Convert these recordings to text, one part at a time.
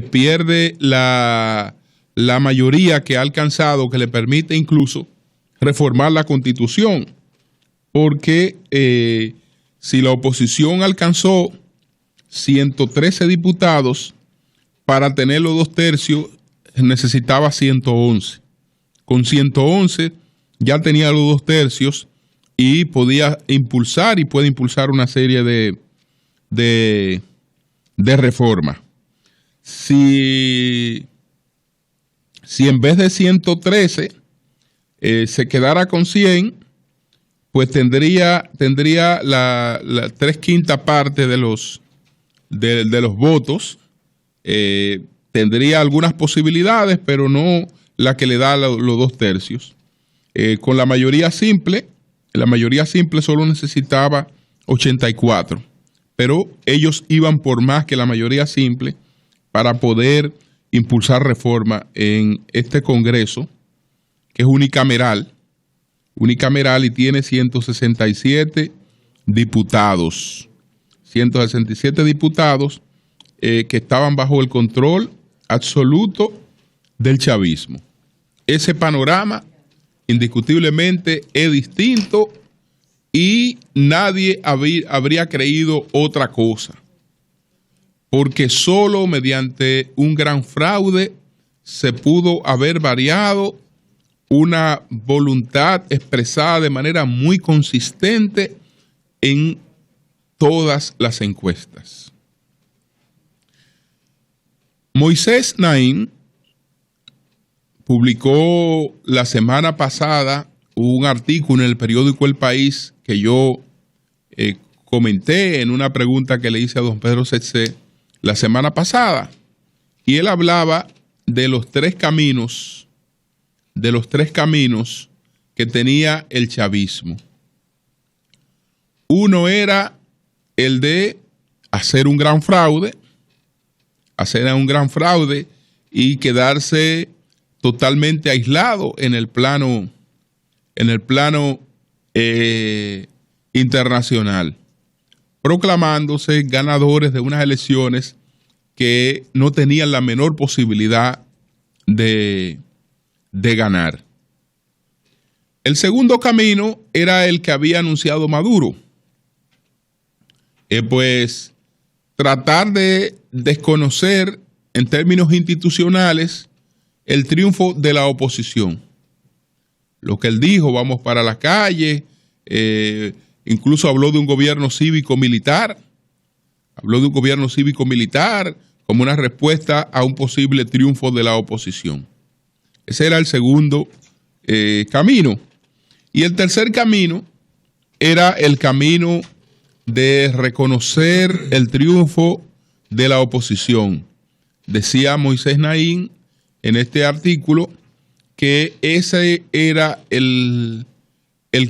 pierde la mayoría que ha alcanzado, que le permite incluso reformar la Constitución, porque si la oposición alcanzó 113 diputados, para tener los 2/3 necesitaba 111. Con 111 ya tenía los 2/3 y podía impulsar y puede impulsar una serie de reformas. Si en vez de 113 se quedara con 100, pues tendría la 3/5 parte de los votos. Tendría algunas posibilidades, pero no la que le da los 2/3. Con la mayoría simple solo necesitaba 84, pero ellos iban por más que la mayoría simple para poder impulsar reforma en este Congreso, que es unicameral y tiene 167 diputados. 167 diputados que estaban bajo el control absoluto del chavismo. Ese panorama indiscutiblemente es distinto y nadie habría creído otra cosa, porque solo mediante un gran fraude se pudo haber variado una voluntad expresada de manera muy consistente en todas las encuestas. Moisés Naím publicó la semana pasada un artículo en el periódico El País que yo comenté en una pregunta que le hice a don Pedro Cetsé la semana pasada, y él hablaba de los tres caminos que tenía el chavismo. Uno era el de hacer un gran fraude y quedarse totalmente aislado en el plano internacional, proclamándose ganadores de unas elecciones que no tenían la menor posibilidad de ganar. El segundo camino era el que había anunciado Maduro, pues tratar de desconocer en términos institucionales el triunfo de la oposición. Lo que él dijo, vamos para la calle, incluso habló de un gobierno cívico-militar, como una respuesta a un posible triunfo de la oposición. Ese era el segundo camino. Y el tercer camino era el camino de reconocer el triunfo de la oposición. Decía Moisés Naím en este artículo que ese era el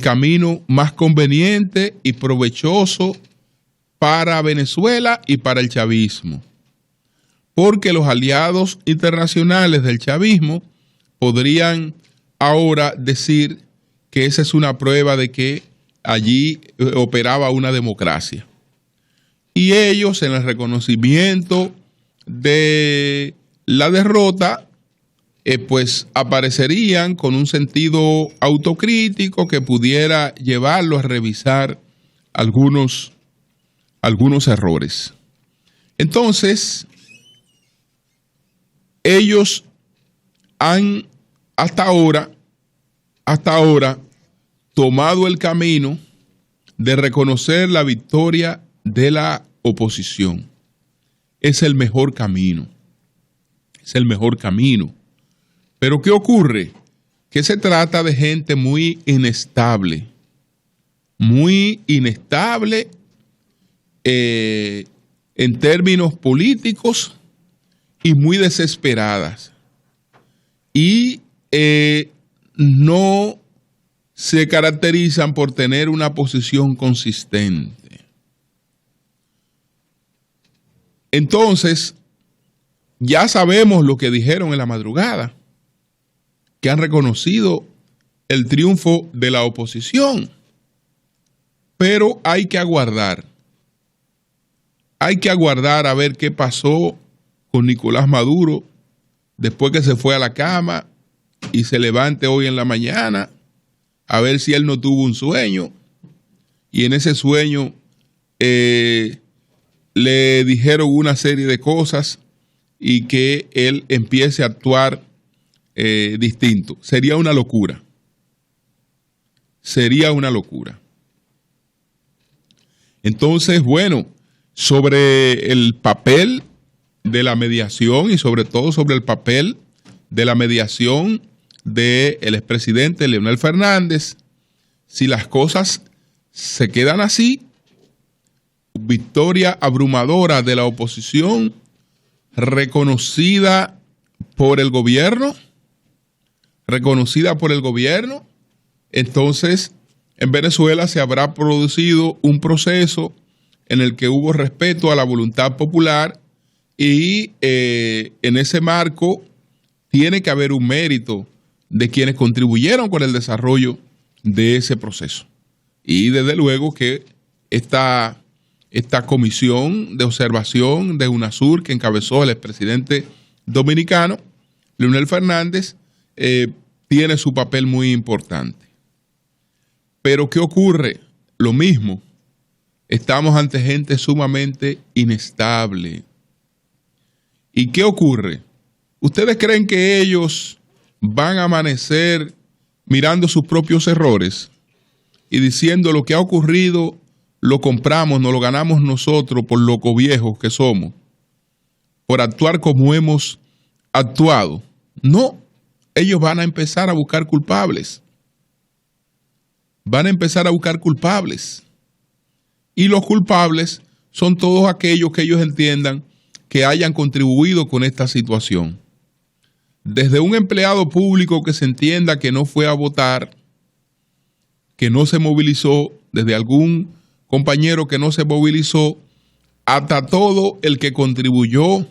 camino más conveniente y provechoso para Venezuela y para el chavismo, porque los aliados internacionales del chavismo podrían ahora decir que esa es una prueba de que allí operaba una democracia. Y ellos, en el reconocimiento de la derrota, pues aparecerían con un sentido autocrítico que pudiera llevarlo a revisar algunos errores. Entonces, ellos han hasta ahora tomado el camino de reconocer la victoria de la oposición. Es el mejor camino. Pero ¿qué ocurre? Que se trata de gente muy inestable en términos políticos y muy desesperadas. Y no se caracterizan por tener una posición consistente. Entonces, ya sabemos lo que dijeron en la madrugada, que han reconocido el triunfo de la oposición, pero hay que aguardar a ver qué pasó con Nicolás Maduro después que se fue a la cama y se levante hoy en la mañana a ver si él no tuvo un sueño y en ese sueño le dijeron una serie de cosas y que él empiece a actuar distinto. Sería una locura. Sería una locura. Entonces, bueno, sobre el papel de la mediación y sobre todo sobre el papel de la mediación del expresidente Leonel Fernández, si las cosas se quedan así, victoria abrumadora de la oposición reconocida por el gobierno, entonces en Venezuela se habrá producido un proceso en el que hubo respeto a la voluntad popular y en ese marco tiene que haber un mérito de quienes contribuyeron con el desarrollo de ese proceso. Y desde luego que esta comisión de observación de UNASUR que encabezó el expresidente dominicano, Leonel Fernández, tiene su papel muy importante. Pero ¿qué ocurre? Lo mismo. Estamos ante gente sumamente inestable. ¿Y qué ocurre? ¿Ustedes creen que ellos van a amanecer mirando sus propios errores y diciendo lo que ha ocurrido lo compramos, nos lo ganamos nosotros por locos viejos que somos, por actuar como hemos actuado? No, ellos van a empezar a buscar culpables. Van a empezar a buscar culpables. Y los culpables son todos aquellos que ellos entiendan que hayan contribuido con esta situación. Desde un empleado público que se entienda que no fue a votar, que no se movilizó, desde algún compañero que no se movilizó, hasta todo el que contribuyó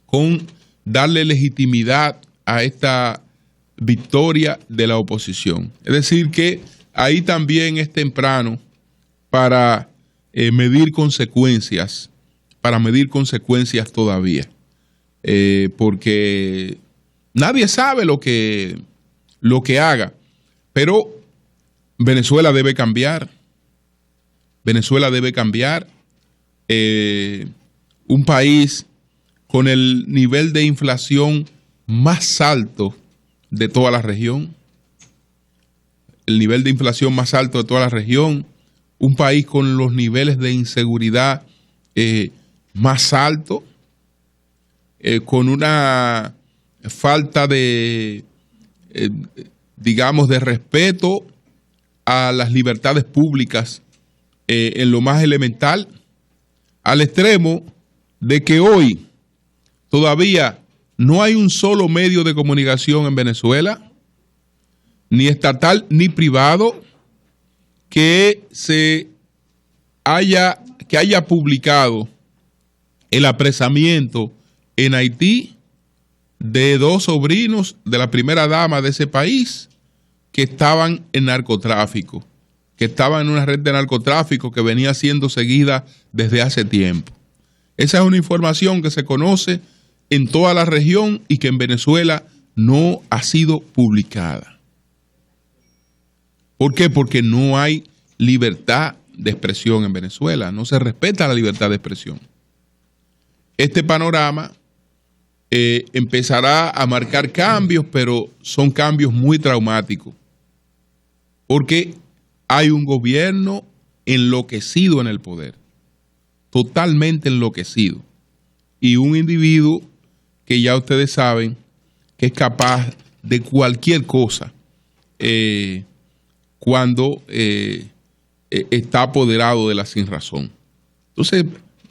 con darle legitimidad a esta victoria de la oposición. Es decir que ahí también es temprano para medir consecuencias, todavía, porque nadie sabe lo que haga, pero Venezuela debe cambiar. Un país con el nivel de inflación más alto de toda la región. Un país con los niveles de inseguridad más altos, con una falta de, digamos, de respeto a las libertades públicas en lo más elemental, al extremo de que hoy todavía no hay un solo medio de comunicación en Venezuela, ni estatal ni privado, que haya publicado el apresamiento en Haití de 2 sobrinos de la primera dama de ese país que estaban en narcotráfico, que estaban en una red de narcotráfico que venía siendo seguida desde hace tiempo. Esa es una información que se conoce en toda la región y que en Venezuela no ha sido publicada. ¿Por qué? Porque no hay libertad de expresión en Venezuela, no se respeta la libertad de expresión. Este panorama empezará a marcar cambios, pero son cambios muy traumáticos, porque hay un gobierno enloquecido en el poder, totalmente enloquecido, y un individuo que ya ustedes saben que es capaz de cualquier cosa cuando está apoderado de la sinrazón. Entonces,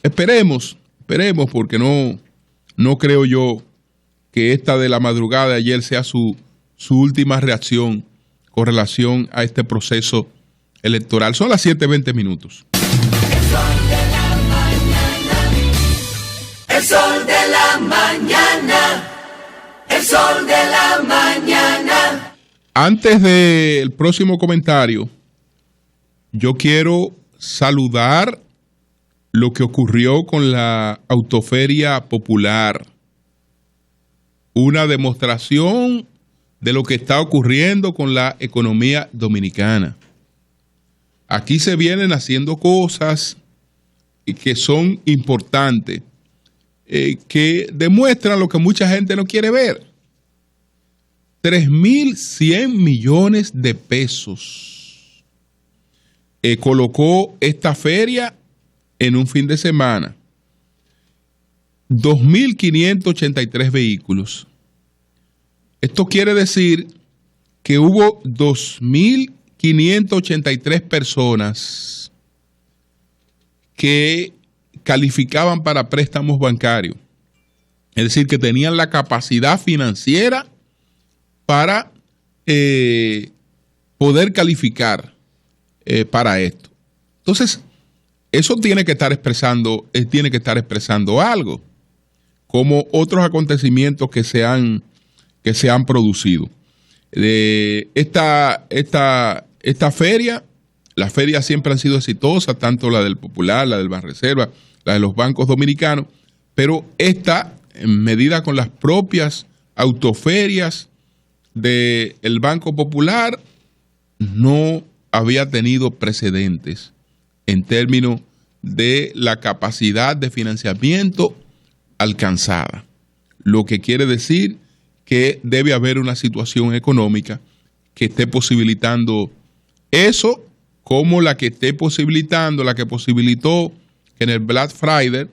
esperemos, porque no creo yo que esta de la madrugada de ayer sea su última reacción con relación a este proceso electoral. Son las 7:20 minutos. El sol de la mañana. El sol de la mañana. Antes del próximo comentario, yo quiero saludar lo que ocurrió con la Autoferia Popular. Una demostración de lo que está ocurriendo con la economía dominicana. Aquí se vienen haciendo cosas que son importantes, que demuestran lo que mucha gente no quiere ver. 3.100 millones de pesos colocó esta feria en un fin de semana. 2.583 vehículos. Esto quiere decir que hubo 2.583 personas que calificaban para préstamos bancarios. Es decir, que tenían la capacidad financiera para poder calificar para esto. Entonces, eso tiene que estar expresando algo, como otros acontecimientos que se han producido. Esta feria, las ferias siempre han sido exitosas, tanto la del Popular, la del Banreserva, la de los bancos dominicanos, pero esta, en medida con las propias autoferias del Banco Popular, no había tenido precedentes en términos de la capacidad de financiamiento alcanzada, lo que quiere decir que debe haber una situación económica que esté posibilitando eso, como la que posibilitó que en el Black Friday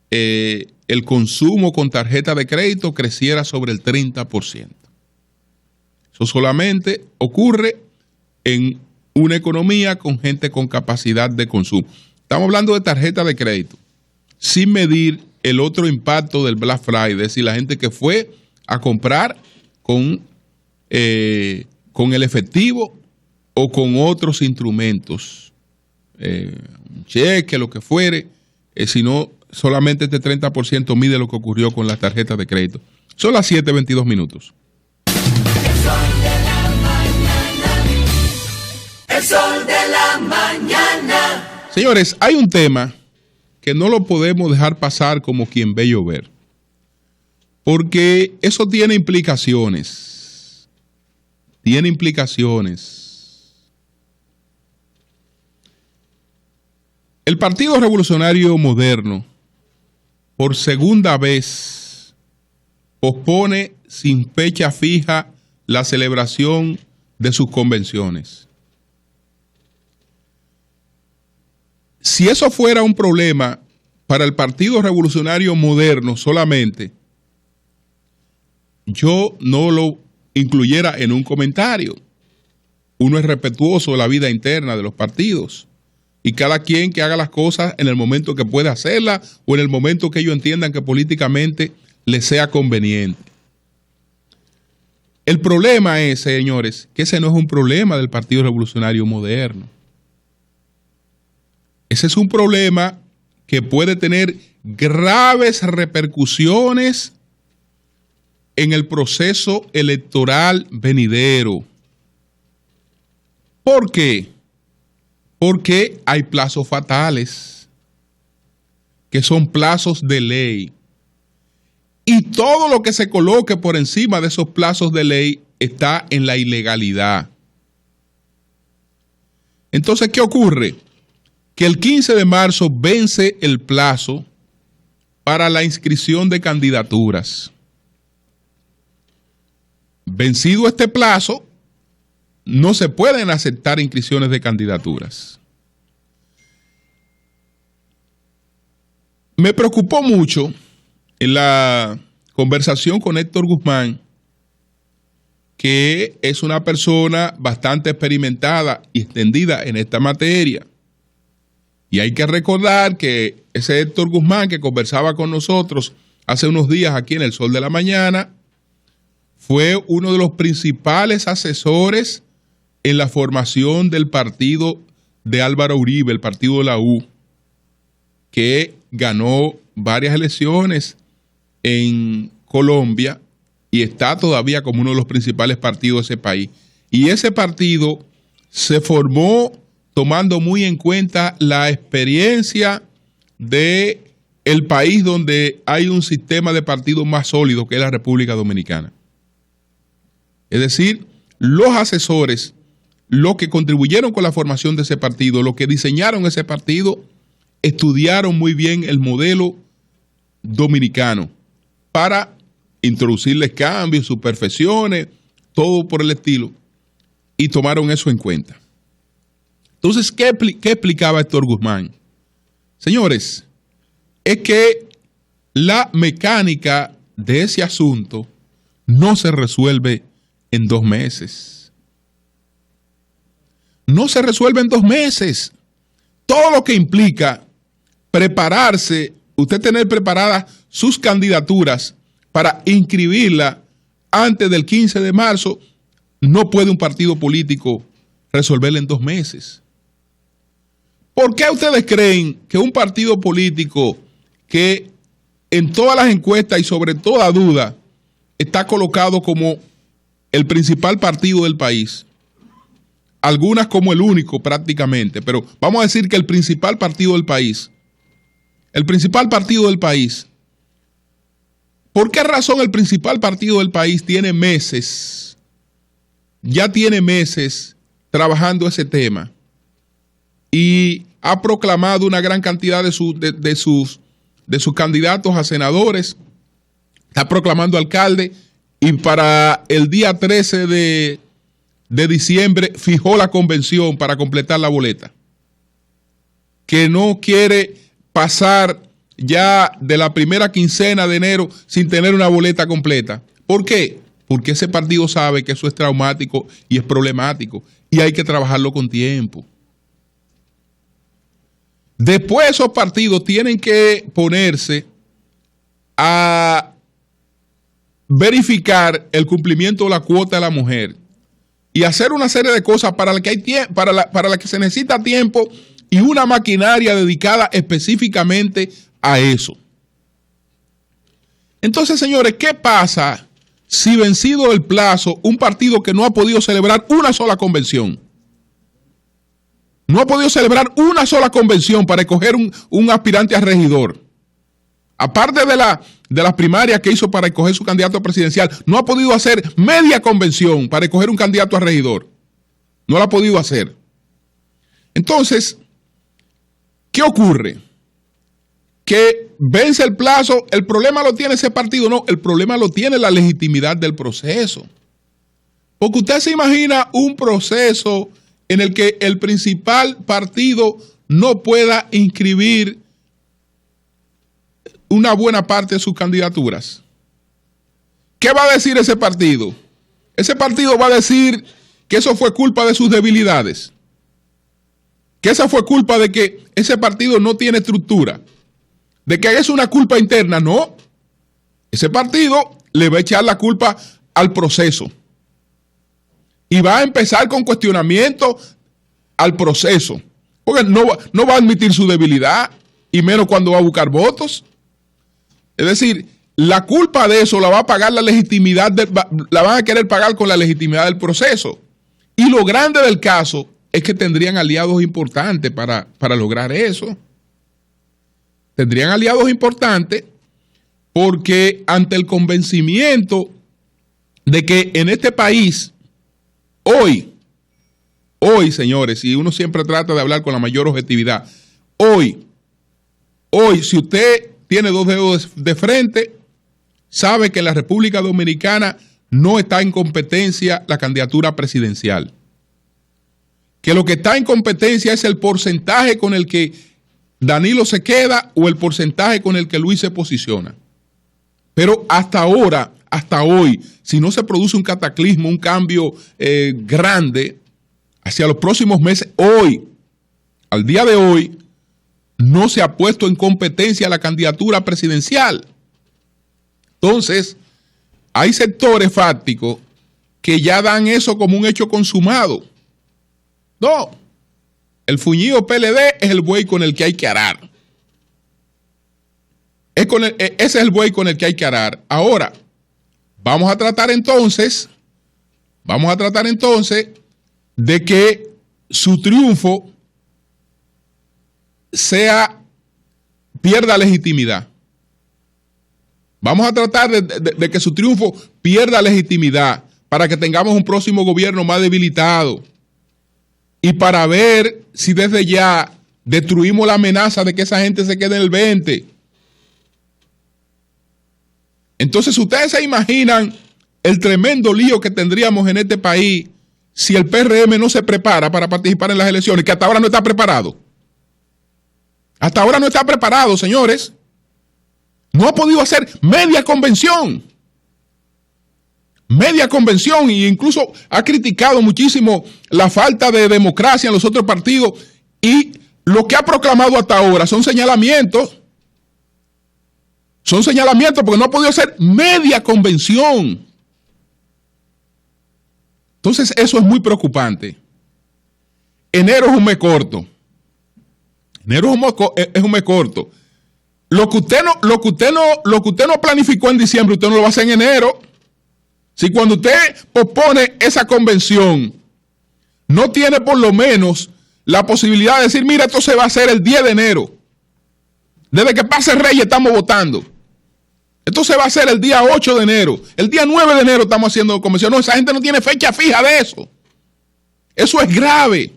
el consumo con tarjeta de crédito creciera sobre el 30%. Eso solamente ocurre en una economía con gente con capacidad de consumo. Estamos hablando de tarjeta de crédito, sin medir el otro impacto del Black Friday, es decir, la gente que fue a comprar con el efectivo o con otros instrumentos, un cheque, lo que fuere, sino solamente este 30% mide lo que ocurrió con las tarjetas de crédito. Son las 7:22 minutos. El sol de la mañana. Señores, hay un tema que no lo podemos dejar pasar como quien ve llover, porque eso tiene implicaciones. El Partido Revolucionario Moderno, por segunda vez, pospone sin fecha fija la celebración de sus convenciones. Si eso fuera un problema para el Partido Revolucionario Moderno solamente, yo no lo incluyera en un comentario. Uno es respetuoso de la vida interna de los partidos y cada quien que haga las cosas en el momento que pueda hacerlas o en el momento que ellos entiendan que políticamente les sea conveniente. El problema es, señores, que ese no es un problema del Partido Revolucionario Moderno. Ese es un problema que puede tener graves repercusiones en el proceso electoral venidero. ¿Por qué? Porque hay plazos fatales, que son plazos de ley. Y todo lo que se coloque por encima de esos plazos de ley está en la ilegalidad. Entonces, ¿qué ocurre? Que el 15 de marzo vence el plazo para la inscripción de candidaturas. Vencido este plazo, no se pueden aceptar inscripciones de candidaturas. Me preocupó mucho en la conversación con Héctor Guzmán, que es una persona bastante experimentada y extendida en esta materia. Y hay que recordar que ese Héctor Guzmán que conversaba con nosotros hace unos días aquí en El Sol de la Mañana fue uno de los principales asesores en la formación del partido de Álvaro Uribe, el partido de la U, que ganó varias elecciones en Colombia y está todavía como uno de los principales partidos de ese país. Y ese partido se formó tomando muy en cuenta la experiencia, de el país donde hay un sistema de partidos más sólido, que es la República Dominicana. Es decir, los asesores, los que contribuyeron con la formación de ese partido, los que diseñaron ese partido, estudiaron muy bien el modelo dominicano para introducirles cambios, sus perfecciones, todo por el estilo, y tomaron eso en cuenta. Entonces, ¿qué explicaba Héctor Guzmán? Señores, es que la mecánica de ese asunto no se resuelve en 2 meses. No se resuelve en 2 meses. Todo lo que implica prepararse, usted tener preparadas sus candidaturas para inscribirla antes del 15 de marzo, no puede un partido político resolverla en 2 meses. ¿Por qué ustedes creen que un partido político que en todas las encuestas y sobre toda duda está colocado como el principal partido del país, algunas como el único prácticamente, pero vamos a decir que el principal partido del país, ¿por qué razón el principal partido del país tiene meses, ya tiene meses trabajando ese tema y ha proclamado una gran cantidad de sus candidatos a senadores, está proclamando alcalde y para el día 13 de diciembre fijó la convención para completar la boleta? Que no quiere pasar ya de la primera quincena de enero sin tener una boleta completa. ¿Por qué? Porque ese partido sabe que eso es traumático y es problemático y hay que trabajarlo con tiempo. Después esos partidos tienen que ponerse a verificar el cumplimiento de la cuota de la mujer y hacer una serie de cosas para la que se necesita tiempo y una maquinaria dedicada específicamente a eso. Entonces, señores, ¿qué pasa si vencido el plazo un partido que no ha podido celebrar una sola convención? No ha podido celebrar una sola convención para escoger un aspirante a regidor. Aparte de las primarias que hizo para escoger su candidato presidencial, no ha podido hacer media convención para escoger un candidato a regidor. No la ha podido hacer. Entonces, ¿qué ocurre? Que vence el plazo, el problema lo tiene ese partido, no, el problema lo tiene la legitimidad del proceso. Porque usted se imagina un proceso en el que el principal partido no pueda inscribir una buena parte de sus candidaturas. ¿Qué va a decir ese partido? Ese partido va a decir que eso fue culpa de sus debilidades, que esa fue culpa de que ese partido no tiene estructura, de que es una culpa interna. No, ese partido le va a echar la culpa al proceso y va a empezar con cuestionamiento al proceso, porque no va a admitir su debilidad y menos cuando va a buscar votos. Es decir, la culpa de eso la va a pagar la legitimidad, la van a querer pagar con la legitimidad del proceso. Y lo grande del caso es que tendrían aliados importantes para lograr eso. Tendrían aliados importantes porque ante el convencimiento de que en este país, hoy, señores, y uno siempre trata de hablar con la mayor objetividad, hoy, si usted tiene 2 dedos de frente, sabe que en la República Dominicana no está en competencia la candidatura presidencial. Que lo que está en competencia es el porcentaje con el que Danilo se queda o el porcentaje con el que Luis se posiciona. Pero hasta hoy, si no se produce un cataclismo, un cambio grande hacia los próximos meses, al día de hoy, no se ha puesto en competencia la candidatura presidencial. Entonces, hay sectores fácticos que ya dan eso como un hecho consumado. No, el fuñido PLD es el buey con el que hay que arar. Ese es el buey con el que hay que arar. Ahora, vamos a tratar entonces de que su triunfo sea pierda legitimidad. Vamos a tratar de que su triunfo pierda legitimidad para que tengamos un próximo gobierno más debilitado y para ver si desde ya destruimos la amenaza de que esa gente se quede en el 20. Entonces, ustedes se imaginan el tremendo lío que tendríamos en este país si el PRM no se prepara para participar en las elecciones, que hasta ahora no está preparado. Hasta ahora no está preparado, señores. No ha podido hacer media convención. Media convención, e incluso ha criticado muchísimo la falta de democracia en los otros partidos, y lo que ha proclamado hasta ahora son señalamientos. Son señalamientos porque no ha podido hacer media convención. Entonces eso es muy preocupante. Enero es un mes corto. Enero es un mes corto. Lo que usted no planificó en diciembre, usted no lo va a hacer en enero. Si cuando usted pospone esa convención, no tiene por lo menos la posibilidad de decir, mira, esto se va a hacer el 10 de enero. Desde que pase Reyes estamos votando. Esto se va a hacer el día 8 de enero. El día 9 de enero estamos haciendo convención. No, esa gente no tiene fecha fija de eso. Eso es grave.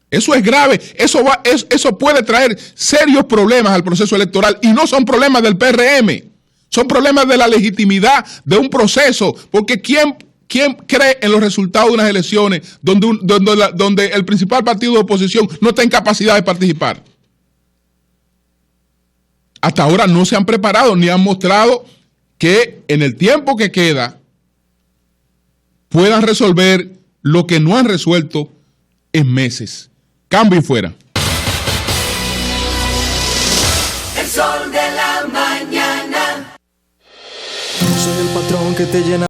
Eso es grave. Eso puede traer serios problemas al proceso electoral. Y no son problemas del PRM. Son problemas de la legitimidad de un proceso. Porque ¿quién cree en los resultados de unas elecciones donde el principal partido de oposición no está en capacidad de participar? Hasta ahora no se han preparado ni han mostrado que en el tiempo que queda puedan resolver lo que no han resuelto en meses. Cambio y fuera. El sol de la mañana. Soy el patrón que te llena.